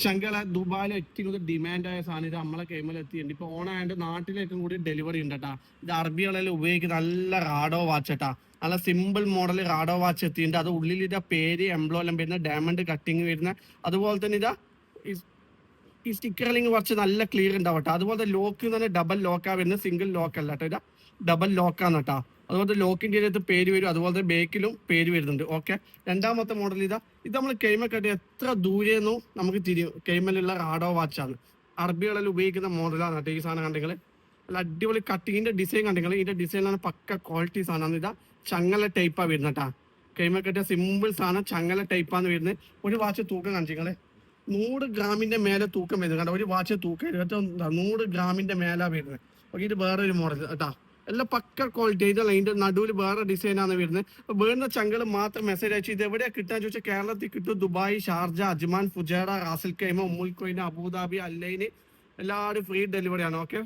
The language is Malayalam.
ചങ്കല ദുബായിൽ ഏറ്റവും കൂടുതൽ ഡിമാൻഡായ സാധനം ഇത് നമ്മളെ കൈമൽ എത്തിയിട്ടുണ്ട്. ഇപ്പൊ ഓണായതുകൊണ്ട് നാട്ടിലേക്കും കൂടി ഡെലിവറി ഉണ്ട് കേട്ടാ. ഇത് അറബികളിൽ ഉപയോഗിക്കുന്ന നല്ല റാഡോ വാച്ച് കേട്ടാ. നല്ല സിമ്പിൾ മോഡൽ റാഡോ വാച്ച് എത്തിയിട്ടുണ്ട്. അത് ഉള്ളിൽ ഇതാ പേര് എംബ്ലോലം വരുന്ന ഡയമണ്ട് കട്ടിങ് വരുന്ന, അതുപോലെ തന്നെ ഇതാ ഈ സ്റ്റിക്കറിങ് കുറച്ച് നല്ല ക്ലിയർ ഉണ്ടാവട്ടെ. അതുപോലെ ലോക്ക് തന്നെ ഡബിൾ ലോക്കാ വരുന്നത്, സിംഗിൾ ലോക്ക് അല്ല കേട്ടോ. ഇതാ ഡബിൾ ലോക്കാണ് കേട്ടോ. അതുപോലെ ലോക്കിൻ്റെ അകത്ത് പേര് വരും, അതുപോലെ ബേക്കിലും പേര് വരുന്നുണ്ട്. ഓക്കെ, രണ്ടാമത്തെ മോഡൽ ഇത് നമ്മൾ കെയ്മ കട്ടി എത്ര ദൂരെയെന്നും നമുക്ക് തിരിയും. കെയ്മലുള്ള റാഡോ വാച്ചാണ്, അറബികളിൽ ഉപയോഗിക്കുന്ന മോഡലാണ് കേട്ടോ. ഈ സാധനം കണ്ടെങ്കിൽ നല്ല അടിപൊളി കട്ടിങ്ങിന്റെ ഡിസൈൻ കണ്ടെങ്കിൽ ഇതിന്റെ ഡിസൈനാണ് പക്ക ക്വാളിറ്റി സാധനമാണ്. ഇതാ ചങ്ങല ടൈപ്പാണ് വരുന്നത് കേട്ടാ. കെയ്മ കട്ടിയ സിമ്പിൾ സാധനം ചങ്ങല ടൈപ്പാണ് വരുന്നത്. ഒരു വാച്ച് തൂക്കം കാണിച്ചിങ്ങളെ 100 ഗ്രാമിന്റെ മേലെ തൂക്കം വരുന്നത് കേട്ടോ. ഒരു വാച്ച് തൂക്കം 100 ഗ്രാമിന്റെ മേലാ വരുന്നത്. ഓക്കെ, ഇത് വേറെ ഒരു മോഡൽ കേട്ടാ. എല്ലാം പക്ക ക്വാളിറ്റി. അതിന്റെ നടുവിൽ വേറെ ഡിസൈനാണ് വരുന്നത്. വേണ്ട ചങ്കൾ മാത്രം മെസ്സേജ് അയച്ചു. ഇത് എവിടെയാ കിട്ടാൻ ചോദിച്ചാൽ കേരളത്തിൽ കിട്ടും. Dubai, Sharjah, Ajman, Fujairah, Ras al Khaimah, Umm al Quwain, Abu Dhabi, അല്ലൈന് എല്ലാവരും ഫ്രീ ഡെലിവറി ആണ്. ഓക്കെ.